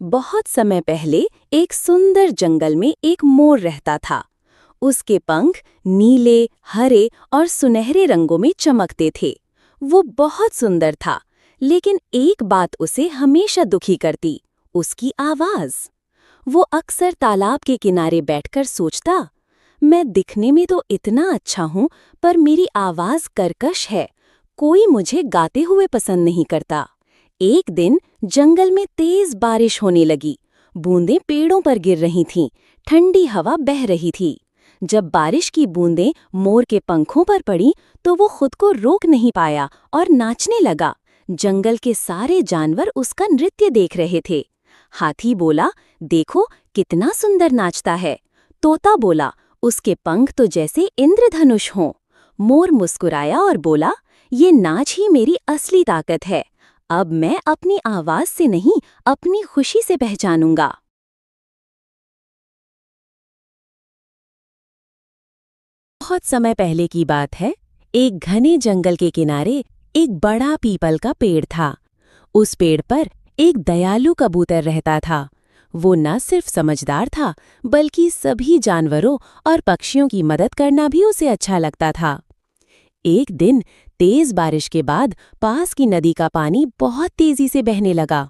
बहुत समय पहले एक सुंदर जंगल में एक मोर रहता था। उसके पंख नीले, हरे और सुनहरे रंगों में चमकते थे। वो बहुत सुंदर था, लेकिन एक बात उसे हमेशा दुखी करती, उसकी आवाज। वो अक्सर तालाब के किनारे बैठकर सोचता, मैं दिखने में तो इतना अच्छा हूँ, पर मेरी आवाज कर्कश है। कोई मुझे गाते हुए पसंद नहीं करता। एक दिन जंगल में तेज बारिश होने लगी। बूंदें पेड़ों पर गिर रही थीं, ठंडी हवा बह रही थी। जब बारिश की बूंदें मोर के पंखों पर पड़ी, तो वो खुद को रोक नहीं पाया और नाचने लगा। जंगल के सारे जानवर उसका नृत्य देख रहे थे। हाथी बोला, देखो कितना सुंदर नाचता है। तोता बोला, उसके पंख तो जैसे इंद्रधनुष हों। मोर मुस्कुराया और बोला, ये नाच ही मेरी असली ताकत है। अब मैं अपनी आवाज से नहीं, अपनी खुशी से पहचानूंगा। बहुत समय पहले की बात है। एक घने जंगल के किनारे एक बड़ा पीपल का पेड़ था। उस पेड़ पर एक दयालु कबूतर रहता था। वो न सिर्फ समझदार था, बल्कि सभी जानवरों और पक्षियों की मदद करना भी उसे अच्छा लगता था। एक दिन तेज बारिश के बाद पास की नदी का पानी बहुत तेजी से बहने लगा।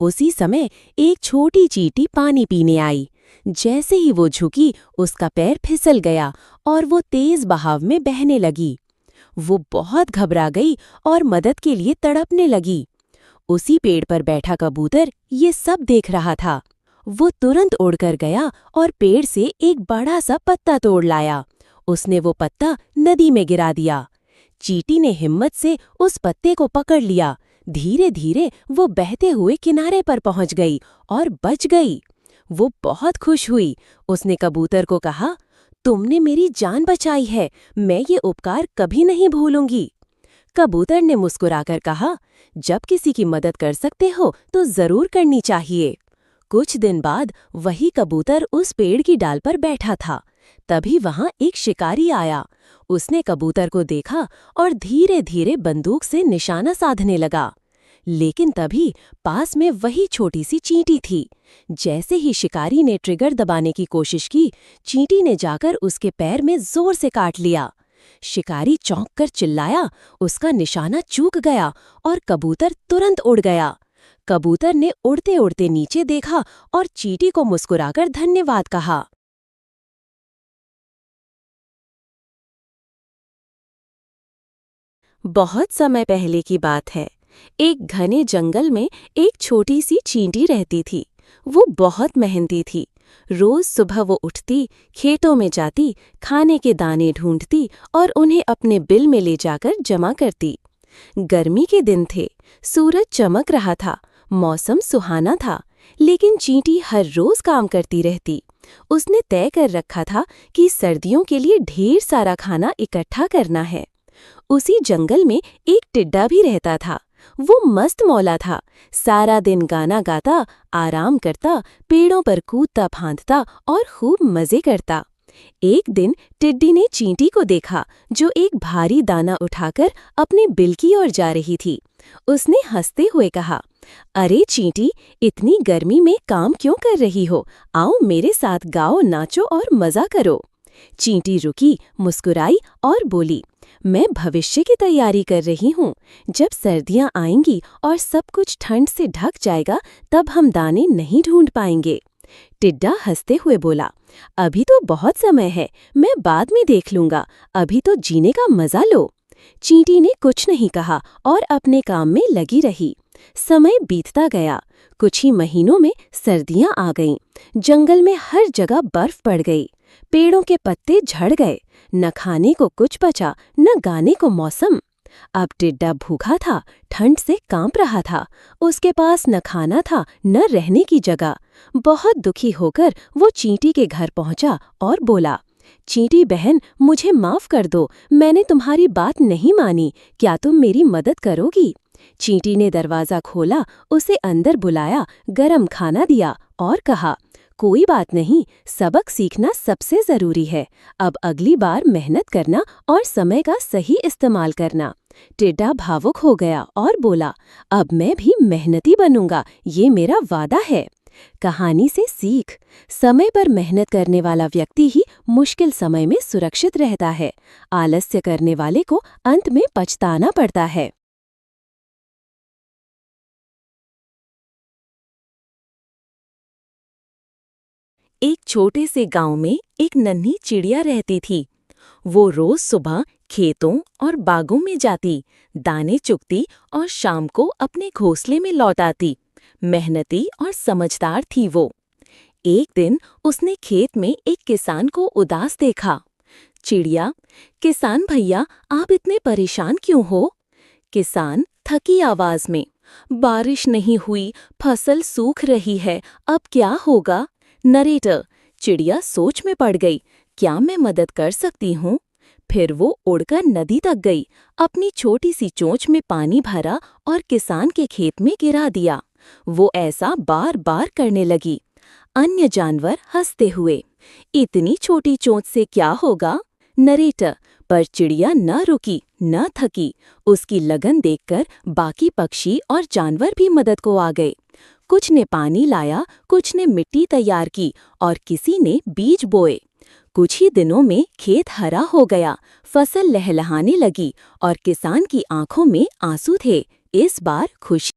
उसी समय एक छोटी चींटी पानी पीने आई। जैसे ही वो झुकी, उसका पैर फिसल गया और वो तेज बहाव में बहने लगी। वो बहुत घबरा गई और मदद के लिए तड़पने लगी। उसी पेड़ पर बैठा कबूतर ये सब देख रहा था। वो तुरंत उड़कर गया और पेड़ से एक बड़ा सा पत्ता तोड़ लाया। उसने वो पत्ता नदी में गिरा दिया। चींटी ने हिम्मत से उस पत्ते को पकड़ लिया। धीरे धीरे वो बहते हुए किनारे पर पहुंच गई और बच गई। वो बहुत खुश हुई। उसने कबूतर को कहा, तुमने मेरी जान बचाई है, मैं ये उपकार कभी नहीं भूलूंगी। कबूतर ने मुस्कुराकर कहा, जब किसी की मदद कर सकते हो तो जरूर करनी चाहिए। कुछ दिन बाद वही कबूतर उस पेड़ की डाल पर बैठा था। तभी वहां एक शिकारी आया। उसने कबूतर को देखा और धीरे धीरे बंदूक से निशाना साधने लगा। लेकिन तभी पास में वही छोटी सी चींटी थी। जैसे ही शिकारी ने ट्रिगर दबाने की कोशिश की, चींटी ने जाकर उसके पैर में जोर से काट लिया। शिकारी चौंक कर चिल्लाया, उसका निशाना चूक गया और कबूतर तुरंत उड़ गया। कबूतर ने उड़ते उड़ते नीचे देखा और चींटी को मुस्कुराकर धन्यवाद कहा। बहुत समय पहले की बात है। एक घने जंगल में एक छोटी सी चींटी रहती थी। वो बहुत मेहनती थी। रोज सुबह वो उठती, खेतों में जाती, खाने के दाने ढूंढती और उन्हें अपने बिल में ले जाकर जमा करती। गर्मी के दिन थे, सूरज चमक रहा था, मौसम सुहाना था, लेकिन चींटी हर रोज काम करती रहती। उसने तय कर रखा था कि सर्दियों के लिए ढेर सारा खाना इकट्ठा करना है। उसी जंगल में एक टिड्डा भी रहता था। वो मस्त मौला था। सारा दिन गाना गाता, आराम करता, पेड़ों पर कूदता फांदता और खूब मजे करता। एक दिन टिड्डी ने चींटी को देखा, जो एक भारी दाना उठाकर अपने बिल की ओर जा रही थी। उसने हंसते हुए कहा, अरे चींटी, इतनी गर्मी में काम क्यों कर रही हो? आओ मेरे साथ गाओ, नाचो और मजा करो। चींटी रुकी, मुस्कुराई और बोली, मैं भविष्य की तैयारी कर रही हूँ। जब सर्दियाँ आएंगी और सब कुछ ठंड से ढक जाएगा, तब हम दाने नहीं ढूंढ पाएंगे। टिड्डा हंसते हुए बोला, अभी तो बहुत समय है, मैं बाद में देख लूंगा। अभी तो जीने का मजा लो। चींटी ने कुछ नहीं कहा और अपने काम में लगी रही। समय बीतता गया। कुछ ही महीनों में सर्दियाँ आ गईं। जंगल में हर जगह बर्फ पड़ गई। पेड़ों के पत्ते झड़ गए। न खाने को कुछ बचा, न गाने को मौसम। अब टिड्डा भूखा था, ठंड से कांप रहा था। उसके पास न खाना था, न रहने की जगह। बहुत दुखी होकर वो चींटी के घर पहुंचा और बोला, चींटी बहन, मुझे माफ कर दो, मैंने तुम्हारी बात नहीं मानी। क्या तुम मेरी मदद करोगी? चींटी ने दरवाजा खोला, उसे अंदर बुलाया, गरम खाना दिया और कहा, कोई बात नहीं, सबक सीखना सबसे जरूरी है। अब अगली बार मेहनत करना और समय का सही इस्तेमाल करना। टिड्डा भावुक हो गया और बोला, अब मैं भी मेहनती बनूंगा, ये मेरा वादा है। कहानी से सीख। समय पर मेहनत करने वाला व्यक्ति ही मुश्किल समय में सुरक्षित रहता है। आलस्य करने वाले को अंत में पछताना पड़ता है। एक छोटे से गांव में एक नन्ही चिड़िया रहती थी। वो रोज सुबह खेतों और बागों में जाती, दाने चुगती और शाम को अपने घोंसले में लौट आती। मेहनती और समझदार थी वो। एक दिन उसने खेत में एक किसान को उदास देखा। चिड़िया, किसान भैया, आप इतने परेशान क्यों हो? किसान थकी आवाज में, बारिश नहीं हुई, फसल सूख रही है, अब क्या होगा? नरेटर, चिड़िया सोच में पड़ गई। क्या मैं मदद कर सकती हूँ? फिर वो उड़कर नदी तक गई, अपनी छोटी सी चोंच में पानी भरा और किसान के खेत में गिरा दिया। वो ऐसा बार बार करने लगी। अन्य जानवर हंसते हुए, इतनी छोटी चोंच से क्या होगा? नरेटर, पर चिड़िया न रुकी न थकी। उसकी लगन देखकर बाकी पक्षी और जानवर भी मदद को आ गए। कुछ ने पानी लाया, कुछ ने मिट्टी तैयार की और किसी ने बीज बोए। कुछ ही दिनों में खेत हरा हो गया, फसल लहलहाने लगी और किसान की आंखों में आंसू थे। इस बार खुशी।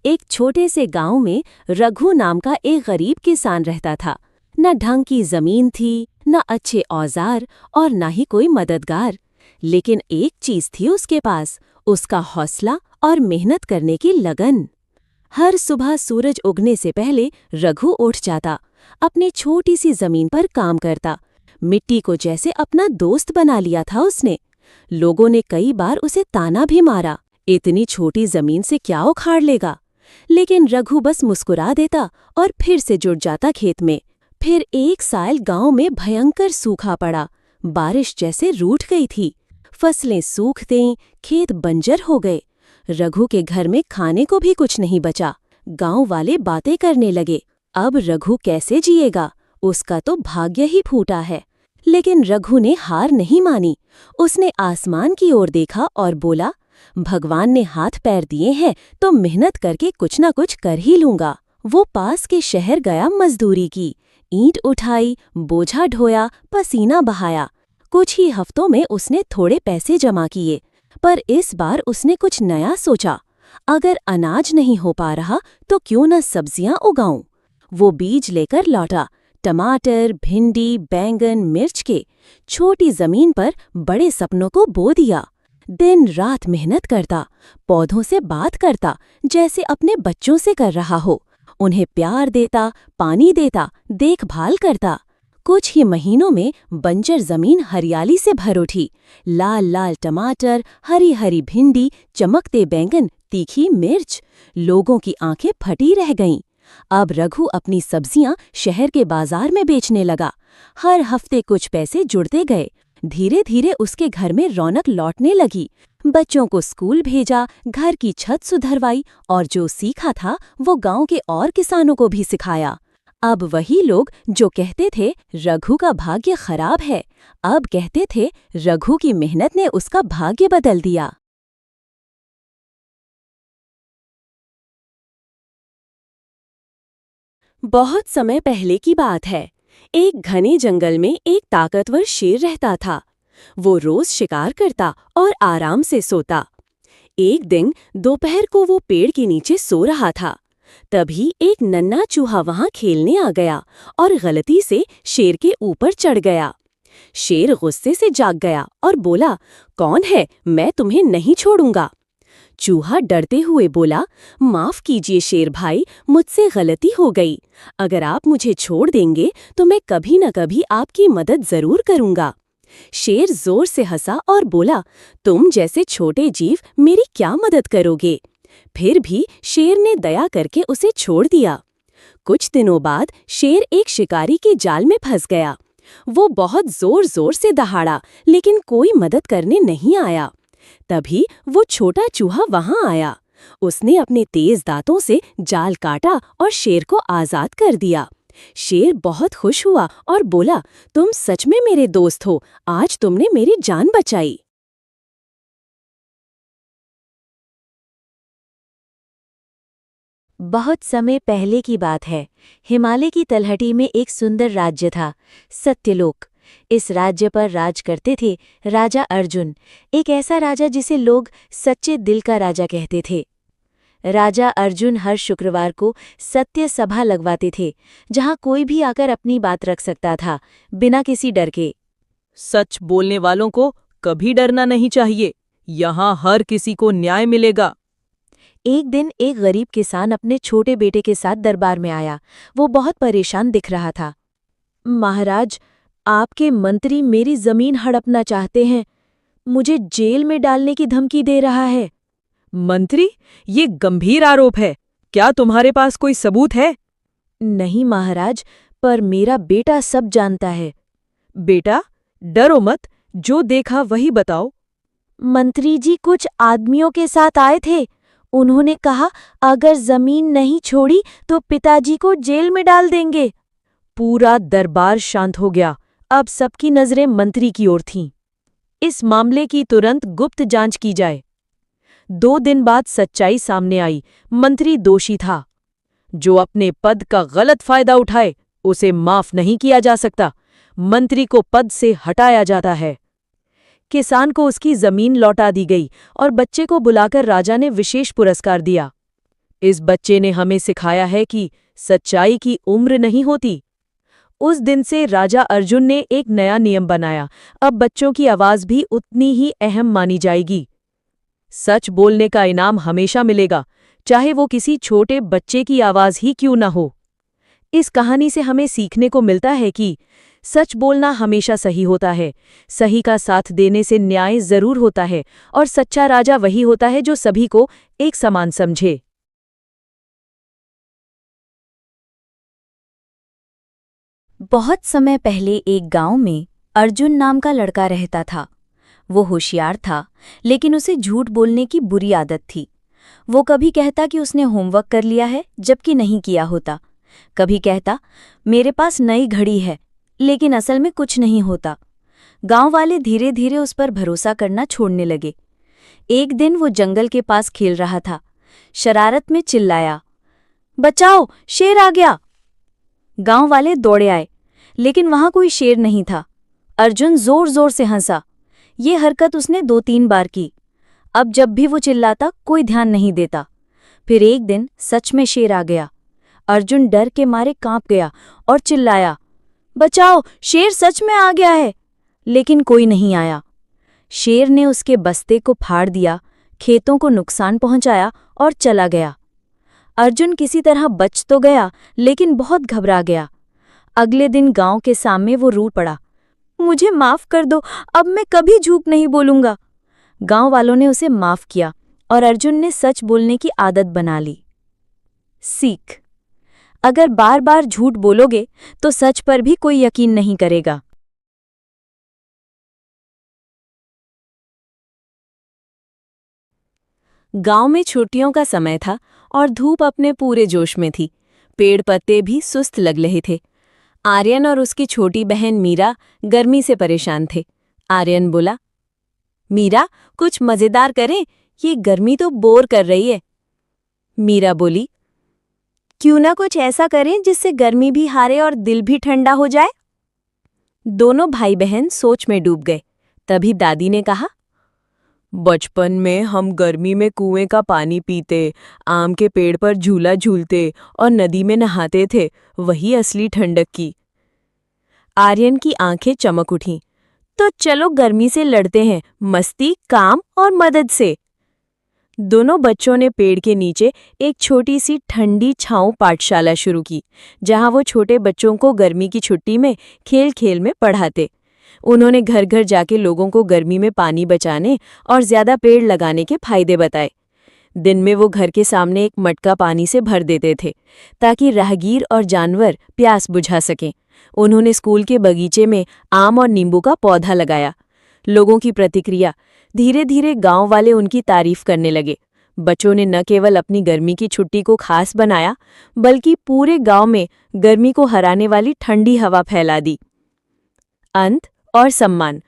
एक छोटे से गांव में रघु नाम का एक गरीब किसान रहता था। न ढंग की जमीन थी, न अच्छे औजार और न ही कोई मददगार। लेकिन एक चीज थी उसके पास, उसका हौसला और मेहनत करने की लगन। हर सुबह सूरज उगने से पहले रघु उठ जाता, अपनी छोटी सी जमीन पर काम करता। मिट्टी को जैसे अपना दोस्त बना लिया था उसने। लोगों ने कई बार उसे ताना भी मारा, इतनी छोटी जमीन से क्या उखाड़ लेगा? लेकिन रघु बस मुस्कुरा देता और फिर से जुट जाता खेत में। फिर एक साल गांव में भयंकर सूखा पड़ा। बारिश जैसे रूठ गई थी, फसलें सूख गईं, खेत बंजर हो गए। रघु के घर में खाने को भी कुछ नहीं बचा। गांव वाले बातें करने लगे, अब रघु कैसे जिएगा? उसका तो भाग्य ही फूटा है। लेकिन रघु ने हार नहीं मानी। उसने आसमान की ओर देखा और बोला, भगवान ने हाथ पैर दिए हैं तो मेहनत करके कुछ ना कुछ कर ही लूंगा। वो पास के शहर गया, मजदूरी की, ईंट उठाई, बोझा ढोया, पसीना बहाया। कुछ ही हफ्तों में उसने थोड़े पैसे जमा किए। पर इस बार उसने कुछ नया सोचा। अगर अनाज नहीं हो पा रहा तो क्यों न सब्जियां उगाऊं। वो बीज लेकर लौटा, टमाटर, भिंडी, बैंगन, मिर्च के। छोटी जमीन पर बड़े सपनों को बो दिया। दिन रात मेहनत करता, पौधों से बात करता जैसे अपने बच्चों से कर रहा हो। उन्हें प्यार देता, पानी देता, देखभाल करता। कुछ ही महीनों में बंजर जमीन हरियाली से भर उठी। लाल लाल टमाटर, हरी हरी भिंडी, चमकते बैंगन, तीखी मिर्च। लोगों की आंखें फटी रह गईं। अब रघु अपनी सब्जियां शहर के बाजार में बेचने लगा। हर हफ्ते कुछ पैसे जुड़ते गए। धीरे धीरे उसके घर में रौनक लौटने लगी। बच्चों को स्कूल भेजा, घर की छत सुधरवाई और जो सीखा था वो गांव के और किसानों को भी सिखाया। अब वही लोग जो कहते थे रघु का भाग्य खराब है, अब कहते थे रघु की मेहनत ने उसका भाग्य बदल दिया। बहुत समय पहले की बात है। एक घने जंगल में एक ताकतवर शेर रहता था। वो रोज शिकार करता और आराम से सोता। एक दिन दोपहर को वो पेड़ के नीचे सो रहा था। तभी एक नन्हा चूहा वहां खेलने आ गया और गलती से शेर के ऊपर चढ़ गया। शेर गुस्से से जाग गया और बोला, कौन है? मैं तुम्हें नहीं छोड़ूंगा। चूहा डरते हुए बोला, माफ कीजिए शेर भाई, मुझसे गलती हो गई। अगर आप मुझे छोड़ देंगे तो मैं कभी न कभी आपकी मदद जरूर करूंगा। शेर जोर से हंसा और बोला, तुम जैसे छोटे जीव मेरी क्या मदद करोगे? फिर भी शेर ने दया करके उसे छोड़ दिया। कुछ दिनों बाद शेर एक शिकारी के जाल में फंस गया। वो बहुत जोर जोर से दहाड़ा, लेकिन कोई मदद करने नहीं आया। तभी वो छोटा चूहा वहां आया। उसने अपने तेज दांतों से जाल काटा और शेर को आजाद कर दिया। शेर बहुत खुश हुआ और बोला, तुम सच में मेरे दोस्त हो, आज तुमने मेरी जान बचाई। बहुत समय पहले की बात है। हिमालय की तलहटी में एक सुंदर राज्य था, सत्यलोक। इस राज्य पर राज करते थे राजा अर्जुन, एक ऐसा राजा जिसे लोग सच्चे दिल का राजा कहते थे। राजा अर्जुन हर शुक्रवार को सत्य सभा लगवाते थे, जहां कोई भी आकर अपनी बात रख सकता था, बिना किसी डर के। सच बोलने वालों को कभी डरना नहीं चाहिए। यहाँ हर किसी को न्याय मिलेगा। एक दिन एक गरीब किसान अपने छोटे बेटे के साथ दरबार में आया। वो बहुत परेशान दिख रहा था। महाराज, आपके मंत्री मेरी जमीन हड़पना चाहते हैं। मुझे जेल में डालने की धमकी दे रहा है। मंत्री, ये गंभीर आरोप है। क्या तुम्हारे पास कोई सबूत है? नहीं महाराज, पर मेरा बेटा सब जानता है। बेटा, डरो मत, जो देखा वही बताओ। मंत्री जी कुछ आदमियों के साथ आए थे। उन्होंने कहा अगर जमीन नहीं छोड़ी तो पिताजी को जेल में डाल देंगे। पूरा दरबार शांत हो गया। अब सबकी नजरें मंत्री की ओर थीं। इस मामले की तुरंत गुप्त जांच की जाए। 2 दिन बाद सच्चाई सामने आई। मंत्री दोषी था। जो अपने पद का गलत फायदा उठाए उसे माफ नहीं किया जा सकता। मंत्री को पद से हटाया जाता है। किसान को उसकी जमीन लौटा दी गई और बच्चे को बुलाकर राजा ने विशेष पुरस्कार दिया। इस बच्चे ने हमें सिखाया है कि सच्चाई की उम्र नहीं होती। उस दिन से राजा अर्जुन ने एक नया नियम बनाया। अब बच्चों की आवाज भी उतनी ही अहम मानी जाएगी। सच बोलने का इनाम हमेशा मिलेगा, चाहे वो किसी छोटे बच्चे की आवाज ही क्यों न हो। इस कहानी से हमें सीखने को मिलता है कि सच बोलना हमेशा सही होता है। सही का साथ देने से न्याय जरूर होता है और सच्चा राजा वही होता है जो सभी को एक समान समझे। बहुत समय पहले एक गांव में अर्जुन नाम का लड़का रहता था। वो होशियार था, लेकिन उसे झूठ बोलने की बुरी आदत थी। वो कभी कहता कि उसने होमवर्क कर लिया है, जबकि नहीं किया होता। कभी कहता मेरे पास नई घड़ी है, लेकिन असल में कुछ नहीं होता। गांव वाले धीरे धीरे उस पर भरोसा करना छोड़ने लगे। एक दिन वो जंगल के पास खेल रहा था। शरारत में चिल्लाया, बचाओ, शेर आ गया। गांव वाले दौड़े आए, लेकिन वहां कोई शेर नहीं था। अर्जुन जोर जोर से हंसा। ये हरकत उसने 2-3 बार की। अब जब भी वो चिल्लाता कोई ध्यान नहीं देता। फिर एक दिन सच में शेर आ गया। अर्जुन डर के मारे कांप गया और चिल्लाया, बचाओ, शेर सच में आ गया है। लेकिन कोई नहीं आया। शेर ने उसके बस्ते को फाड़ दिया, खेतों को नुकसान पहुंचाया और चला गया। अर्जुन किसी तरह बच तो गया, लेकिन बहुत घबरा गया। अगले दिन गांव के सामने वो रो पड़ा, मुझे माफ कर दो, अब मैं कभी झूठ नहीं बोलूंगा। गांव वालों ने उसे माफ किया और अर्जुन ने सच बोलने की आदत बना ली। सीख: अगर बार बार झूठ बोलोगे तो सच पर भी कोई यकीन नहीं करेगा। गांव में छुट्टियों का समय था और धूप अपने पूरे जोश में थी। पेड़ पत्ते भी सुस्त लग रहे थे। आर्यन और उसकी छोटी बहन मीरा गर्मी से परेशान थे। आर्यन बोला, मीरा, कुछ मजेदार करें, ये गर्मी तो बोर कर रही है। मीरा बोली, क्यों ना कुछ ऐसा करें जिससे गर्मी भी हारे और दिल भी ठंडा हो जाए। दोनों भाई बहन सोच में डूब गए। तभी दादी ने कहा, बचपन में हम गर्मी में कुएं का पानी पीते, आम के पेड़ पर झूला झूलते और नदी में नहाते थे, वही असली ठंडक की। आर्यन की आंखें चमक उठीं। तो चलो गर्मी से लड़ते हैं, मस्ती, काम और मदद से। दोनों बच्चों ने पेड़ के नीचे एक छोटी सी ठंडी छांव पाठशाला शुरू की, जहां वो छोटे बच्चों को गर्मी की छुट्टी में खेल खेल में पढ़ाते। उन्होंने घर घर जाके लोगों को गर्मी में पानी बचाने और ज्यादा पेड़ लगाने के फायदे बताए। दिन में वो घर के सामने एक मटका पानी से भर देते थे, ताकि राहगीर और जानवर प्यास बुझा सकें। उन्होंने स्कूल के बगीचे में आम और नींबू का पौधा लगाया। लोगों की प्रतिक्रिया, धीरे धीरे गांव वाले उनकी तारीफ करने लगे। बच्चों ने न केवल अपनी गर्मी की छुट्टी को खास बनाया, बल्कि पूरे गांव में गर्मी को हराने वाली ठंडी हवा फैला दी। अंत और सम्मान: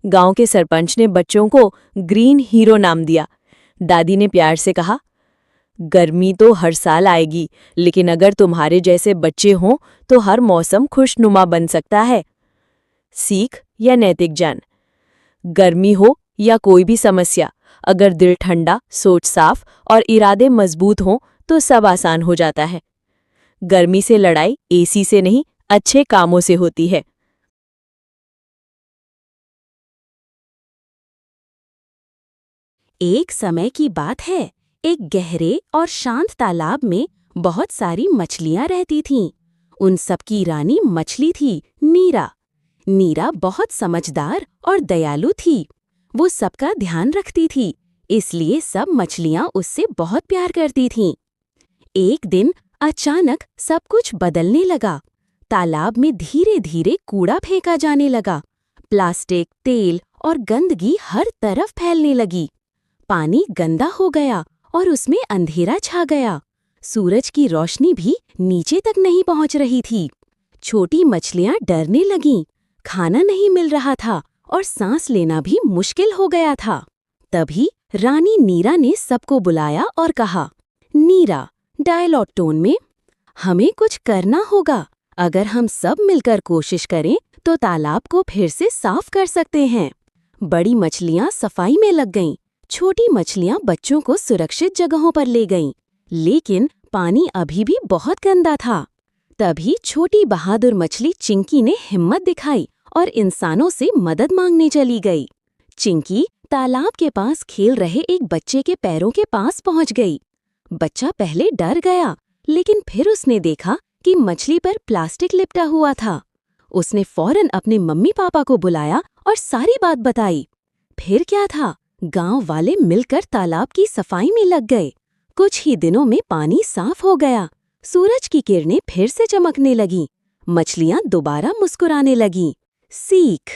गांव के सरपंच ने बच्चों को ग्रीन हीरो नाम दिया। दादी ने प्यार से कहा, गर्मी तो हर साल आएगी, लेकिन अगर तुम्हारे जैसे बच्चे हों तो हर मौसम खुशनुमा बन सकता है। सीख या नैतिक ज्ञान। गर्मी हो या कोई भी समस्या, अगर दिल ठंडा, सोच साफ और इरादे मजबूत हों तो सब आसान हो जाता है। गर्मी से लड़ाई एसी से नहीं, अच्छे कामों से होती है। एक समय की बात है, एक गहरे और शांत तालाब में बहुत सारी मछलियां रहती थीं। उन सब की रानी मछली थी, नीरा। नीरा बहुत समझदार और दयालु थी। वो सबका ध्यान रखती थी, इसलिए सब मछलियां उससे बहुत प्यार करती थीं। एक दिन अचानक सब कुछ बदलने लगा। तालाब में धीरे धीरे कूड़ा फेंका जाने लगा। प्लास्टिक, तेल और गंदगी हर तरफ फैलने लगी। पानी गंदा हो गया और उसमें अंधेरा छा गया। सूरज की रोशनी भी नीचे तक नहीं पहुंच रही थी। छोटी मछलियां डरने लगीं। खाना नहीं मिल रहा था और सांस लेना भी मुश्किल हो गया था। तभी रानी नीरा ने सबको बुलाया और कहा, नीरा, डायलॉग टोन में, हमें कुछ करना होगा। अगर हम सब मिलकर कोशिश करें तो तालाब को फिर से साफ कर सकते हैं। बड़ी मछलियां सफाई में लग गईं। छोटी मछलियां बच्चों को सुरक्षित जगहों पर ले गईं, लेकिन पानी अभी भी बहुत गंदा था। तभी छोटी बहादुर मछली चिंकी ने हिम्मत दिखाई और इंसानों से मदद मांगने चली गई। चिंकी तालाब के पास खेल रहे एक बच्चे के पैरों के पास पहुंच गई। बच्चा पहले डर गया, लेकिन फिर उसने देखा कि मछली पर प्लास्टिक लिपटा हुआ था। उसने फौरन अपने मम्मी पापा को बुलाया और सारी बात बताई। फिर क्या था, गांव वाले मिलकर तालाब की सफाई में लग गए। कुछ ही दिनों में पानी साफ हो गया। सूरज की किरणें फिर से चमकने लगीं। मछलियां दोबारा मुस्कुराने लगीं। सीख: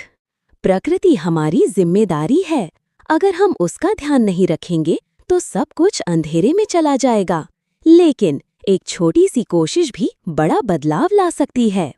प्रकृति हमारी जिम्मेदारी है। अगर हम उसका ध्यान नहीं रखेंगे तो सब कुछ अंधेरे में चला जाएगा। लेकिन एक छोटी सी कोशिश भी बड़ा बदलाव ला सकती है।